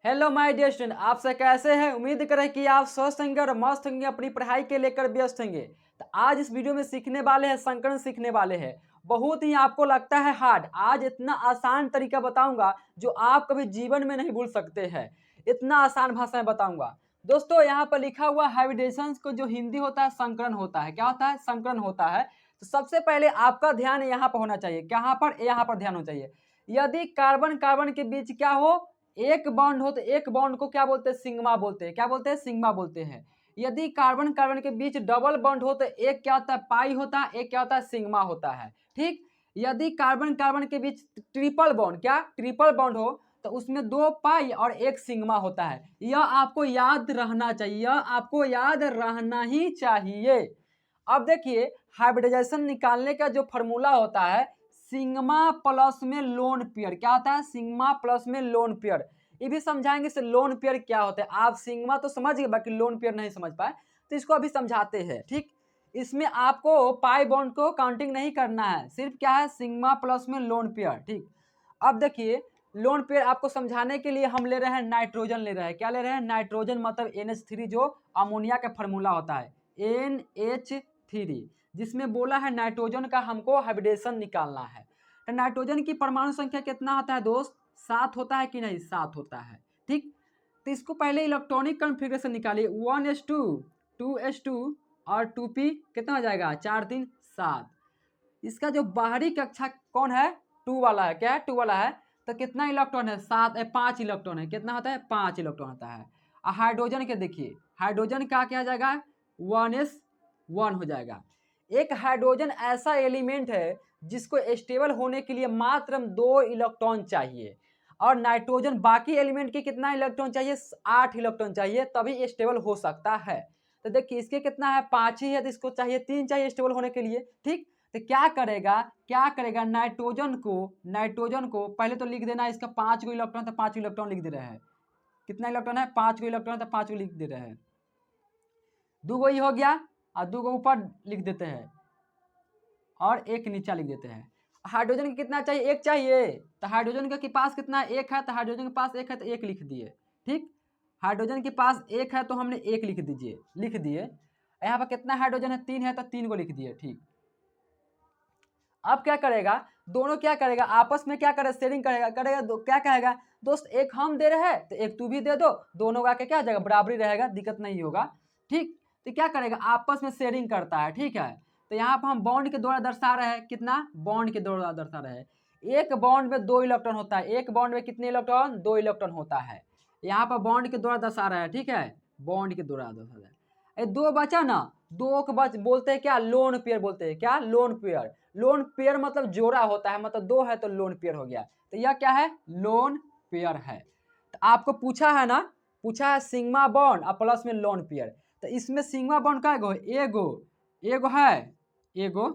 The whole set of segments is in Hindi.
हेलो माय डियर स्टूडेंट, आप सब कैसे हैं। उम्मीद करें कि आप स्वस्थ होंगे और मस्त होंगे, अपनी पढ़ाई के लेकर व्यस्त होंगे। तो आज इस वीडियो में सीखने वाले हैं, संकरण सीखने वाले हैं। बहुत ही आपको लगता है हार्ड, आज इतना आसान तरीका बताऊंगा जो आप कभी जीवन में नहीं भूल सकते हैं। इतना आसान भाषा में बताऊंगा। दोस्तों यहाँ पर लिखा हुआ हाइब्रिडेशन को जो हिंदी होता है संकरण होता है। क्या होता है? संकरण होता है। तो सबसे पहले आपका ध्यान यहाँ पर होना चाहिए। कहाँ पर? यहाँ पर ध्यान होना चाहिए। यदि कार्बन कार्बन के बीच क्या हो, एक बॉन्ड हो, तो एक बॉन्ड को क्या बोलते हैं? सिग्मा बोलते हैं। क्या बोलते हैं? सिग्मा बोलते हैं। यदि कार्बन कार्बन के बीच डबल बॉन्ड हो तो एक क्या होता है? पाई होता है, एक क्या होता है? सिग्मा होता है। ठीक। यदि कार्बन कार्बन के बीच ट्रिपल बॉन्ड, क्या ट्रिपल बॉन्ड हो, तो उसमें दो पाई और एक सिग्मा होता है। यह आपको याद रहना चाहिए, यह आपको याद रहना ही चाहिए। अब देखिए, हाइब्रिडाइजेशन निकालने का जो फॉर्मूला होता है, सिग्मा प्लस में लोन पेयर। क्या होता है? सिग्मा प्लस में लोन पेयर। ये भी समझाएंगे से लोन पेयर क्या होता है। आप सिग्मा तो समझ गए, बाकी लोन पेयर नहीं समझ पाए, तो इसको अभी समझाते हैं। ठीक। इसमें आपको पाई बॉन्ड को काउंटिंग नहीं करना है, सिर्फ क्या है? सिग्मा प्लस में लोन पेयर। ठीक। अब देखिए, लोन पेयर आपको समझाने के लिए हम ले रहे हैं नाइट्रोजन ले रहे हैं। क्या ले रहे हैं? नाइट्रोजन, मतलब NH3, जो अमोनिया का फॉर्मूला होता है NH3, जिसमें बोला है नाइट्रोजन का हमको हाइब्रिडेशन निकालना है। तो नाइट्रोजन की परमाणु संख्या कितना होता है दोस्त? 7 होता है कि नहीं? 7 होता है। ठीक। तो इसको पहले इलेक्ट्रॉनिक कॉन्फ़िगरेशन निकालिए। 1s2 2s2 और 2p कितना हो जाएगा? 4 3 7। इसका जो बाहरी कक्षा कौन है? 2 वाला है। क्या है? 2 वाला है। तो कितना इलेक्ट्रॉन है? 5 इलेक्ट्रॉन है। कितना होता है? 5 इलेक्ट्रॉन होता है। और हाइड्रोजन के देखिए, हाइड्रोजन का क्या हो जाएगा? 1s1 हो जाएगा। एक हाइड्रोजन ऐसा एलिमेंट है जिसको स्टेबल होने के लिए मात्र 2 इलेक्ट्रॉन चाहिए, और नाइट्रोजन बाकी एलिमेंट के कितना इलेक्ट्रॉन चाहिए? 8 इलेक्ट्रॉन चाहिए, तभी स्टेबल हो सकता है। तो देखिए, इसके कितना है? 5 ही है, तो इसको चाहिए 3 चाहिए स्टेबल होने के लिए। ठीक। तो क्या करेगा? नाइट्रोजन को पहले तो लिख देना, इसका 5 को इलेक्ट्रॉन, तो 5 इलेक्ट्रॉन लिख दे रहे हैं। कितना इलेक्ट्रॉन है? 5 को इलेक्ट्रॉन, तो 5 को लिख दे रहे हैं। 2 गो ही हो गया, और 2 गो ऊपर लिख देते हैं और एक नीचा लिख देते हैं। हाइड्रोजन के कितना चाहिए? 1 चाहिए। तो हाइड्रोजन के पास कितना है? 1 है, तो हाइड्रोजन के पास 1 है, तो 1 लिख दिए। ठीक। हाइड्रोजन के पास 1 है, तो हमने 1 लिख दीजिए, लिख दिए। यहाँ पर कितना हाइड्रोजन है? 3 है, तो 3 को लिख दिए। ठीक। अब क्या करेगा? दोनों क्या करेगा? आपस में क्या करेगा? शेयरिंग करेगा। क्या कहेगा? दोस्त, एक हम दे रहे हैं तो एक तू भी दे दो, दोनों का क्या जाएगा? बराबरी रहेगा, दिक्कत नहीं होगा। ठीक। तो क्या करेगा? आपस में शेयरिंग करता है। ठीक है। तो यहाँ पर हम बॉन्ड के द्वारा दर्शा रहे हैं। कितना? बॉन्ड के द्वारा दर्शा रहे हैं। एक बॉन्ड में 2 इलेक्ट्रॉन होता है। एक बॉन्ड में कितने इलेक्ट्रॉन? 2 इलेक्ट्रॉन होता है। यहाँ पर बॉन्ड के द्वारा दर्शा रहे हैं। ठीक है, बॉन्ड के द्वारा दर्शा रहे हैं। 2 बचा ना, 2 को बोलते हैं क्या? लोन पेयर बोलते हैं। क्या? Lone pair. लोन पेयर मतलब जोड़ा होता है, मतलब 2 है तो लोन पेयर हो गया। तो यह क्या है? लोन पेयर है। तो आपको पूछा है ना, पूछा है सिग्मा बॉन्ड और प्लस में लोन पेयर। तो इसमें सिग्मा बॉन्ड का एगो एगो है, एगो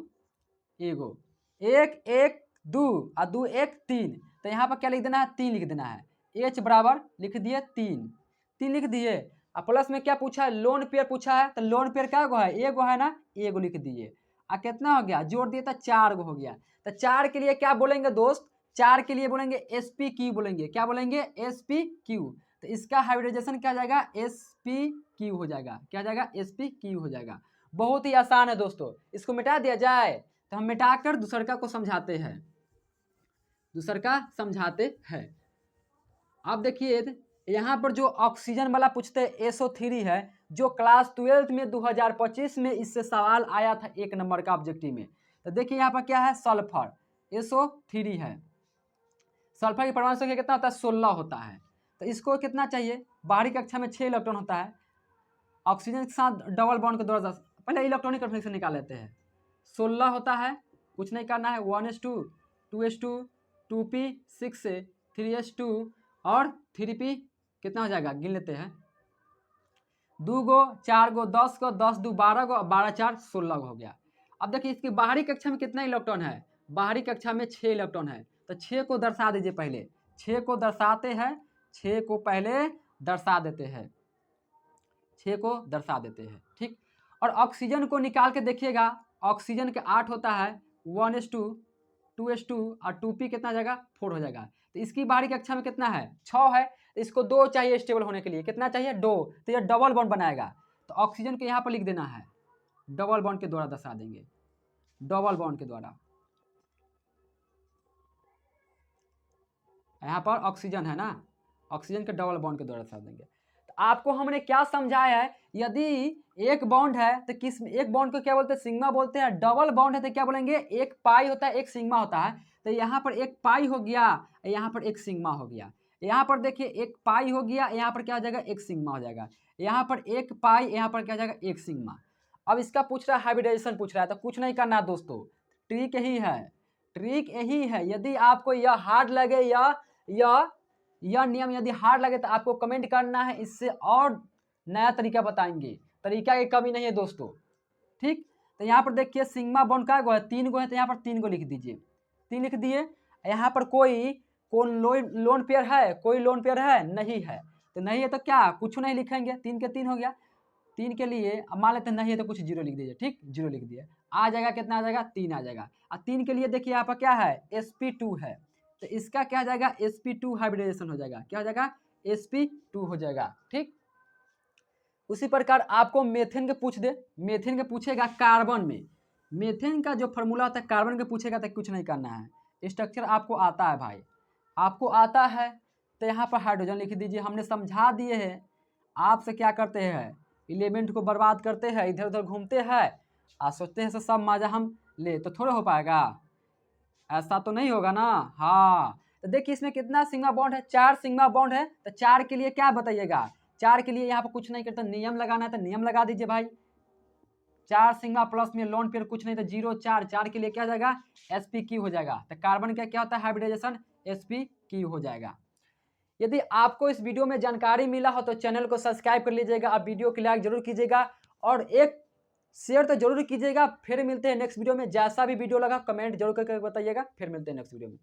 एगो एक एक 2 और 2 1 3। तो यहाँ पर क्या लिख देना है? 3 लिख देना है। H बराबर लिख दिए 3 लिख दिए। और प्लस में क्या पूछा है? लोन पेयर पूछा है। तो लोन पेयर क्या है? एगो है ना, एगो लिख दिए। और कितना हो गया? जोड़ दिए तो 4 गो हो गया। तो 4 के लिए क्या बोलेंगे दोस्त? 4 के लिए बोलेंगे sp_q बोलेंगे। क्या बोलेंगे? sp_q। तो इसका हाइब्रिडाइजेशन क्या जाएगा? sp_q हो जाएगा। क्या जाएगा? sp_q हो जाएगा। बहुत ही आसान है दोस्तों, इसको मिटा दिया जाए। तो हम मिटाकर दूसरका को समझाते हैं, दूसरका समझाते हैं। अब देखिए, यहाँ पर जो ऑक्सीजन वाला पूछते हैं SO3 है, जो क्लास 12 में 2025 में इससे सवाल आया था 1 नंबर का ऑब्जेक्टिव में। तो देखिए यहाँ पर क्या है? सल्फर, SO3 है। सल्फर की परमाणु संख्या कितना होता है? 16 होता है। तो इसको कितना चाहिए? बाहरी कक्षा में 6 इलेक्ट्रॉन होता है। ऑक्सीजन के साथ डबल बॉन्ड के द्वारा पहले इलेक्ट्रॉनिक कन्फिग्रेशन निकाल लेते हैं। 16 होता है, कुछ नहीं करना है। 1s2 2s2 2p 6 से 3s2 और 3p कितना हो जाएगा? गिन लेते हैं। 2 गो 4 गो 10 गो 10 2 12 गो, 12 4 16 गो हो गया। अब देखिए, इसकी बाहरी कक्षा में कितना इलेक्ट्रॉन है? बाहरी कक्षा में 6 इलेक्ट्रॉन है। तो 6 को दर्शा दीजिए पहले। 6 को दर्शाते हैं, 6 को पहले दर्शा देते हैं, 6 को दर्शा देते हैं। ठीक। और ऑक्सीजन को निकाल के देखिएगा, ऑक्सीजन के 8 होता है। 1s2 2s2 और 2p कितना हो जाएगा 4 हो जाएगा। तो इसकी बाहरी कक्षा में कितना है 6 है, तो इसको 2 चाहिए स्टेबल होने के लिए, कितना चाहिए 2, तो ये डबल बॉन्ड बनाएगा। तो ऑक्सीजन को यहाँ पर लिख देना है, डबल बॉन्ड के द्वारा दर्शा देंगे, डबल बॉन्ड के द्वारा। यहाँ पर ऑक्सीजन है ना, ऑक्सीजन के डबल बॉन्ड के द्वारा दर्शा देंगे। तो आपको हमने क्या समझाया है, यदि एक बॉन्ड है तो किस एक बॉन्ड को क्या बोलते हैं सिग्मा बोलते हैं, डबल बॉन्ड है तो क्या बोलेंगे एक पाई होता है एक सिग्मा होता है। तो यहाँ पर एक पाई हो गया, यहाँ पर एक सिग्मा हो गया, यहाँ पर देखिए एक पाई हो गया, यहाँ पर क्या हो जाएगा एक सिग्मा हो जाएगा, यहाँ पर एक पाई, यहाँ पर क्या हो जाएगा एक सिग्मा। अब इसका पूछ रहा है हाइब्रिडाइजेशन पूछ रहा है, तो कुछ नहीं करना है दोस्तों, ट्रिक यही है, ट्रिक यही है। यदि आपको यह हार्ड लगे यह नियम यदि हार्ड लगे तो आपको कमेंट करना है, इससे और नया तरीका बताएंगे, तरीका की कमी नहीं है दोस्तों, ठीक। तो यहाँ पर देखिए सिग्मा बॉन्ड का गो है 3 गो है, तो यहाँ पर 3 गो लिख दीजिए, 3 लिख दिए। यहाँ पर कोई लोन पेयर है, कोई लोन पेयर है नहीं है, तो नहीं है तो क्या कुछ नहीं लिखेंगे, 3 के 3 हो गया। 3 के लिए अब मान लेते नहीं है तो कुछ 0 लिख दीजिए, ठीक, 0 लिख दिए, आ जाएगा कितना आ जाएगा 3 आ जाएगा। और 3 के लिए देखिए यहाँ पर क्या है sp2 है, तो इसका क्या हो जाएगा sp2 हाइब्रिडाइजेशन हो जाएगा, क्या हो जाएगा sp2 हो जाएगा, ठीक। उसी प्रकार आपको मेथेन के पूछ दे, मेथेन के पूछेगा कार्बन में, मेथेन का जो फॉर्मूला होता है कार्बन के पूछेगा तो कुछ नहीं करना है, स्ट्रक्चर आपको आता है भाई, आपको आता है तो यहाँ पर हाइड्रोजन लिख दीजिए, हमने समझा दिए हैं। आपसे क्या करते हैं एलिमेंट को बर्बाद करते हैं, इधर उधर घूमते हैं और सोचते हैं सब मजा हम ले, तो थोड़ा हो पाएगा, ऐसा तो नहीं होगा ना। हाँ तो देखिए इसमें कितना सिग्मा बॉन्ड है 4 सिग्मा बॉन्ड है, तो 4 के लिए क्या बताइएगा, 4 के लिए यहाँ पर कुछ नहीं करता, नियम लगाना है तो नियम लगा दीजिए भाई, 4 सिग्मा प्लस में लोन पेयर कुछ नहीं तो 0 4, 4 के लिए क्या हो जाएगा sp हो जाएगा। तो कार्बन का क्या होता है हाइब्रिडाइजेशन sp हो जाएगा। यदि आपको इस वीडियो में जानकारी मिला हो तो चैनल को सब्सक्राइब कर लीजिएगा, आप वीडियो को लाइक जरूर कीजिएगा और एक शेयर तो जरूर कीजिएगा। फिर मिलते हैं नेक्स्ट वीडियो में, जैसा भी वीडियो लगा कमेंट जरूर करके बताइएगा, फिर मिलते हैं नेक्स्ट वीडियो में।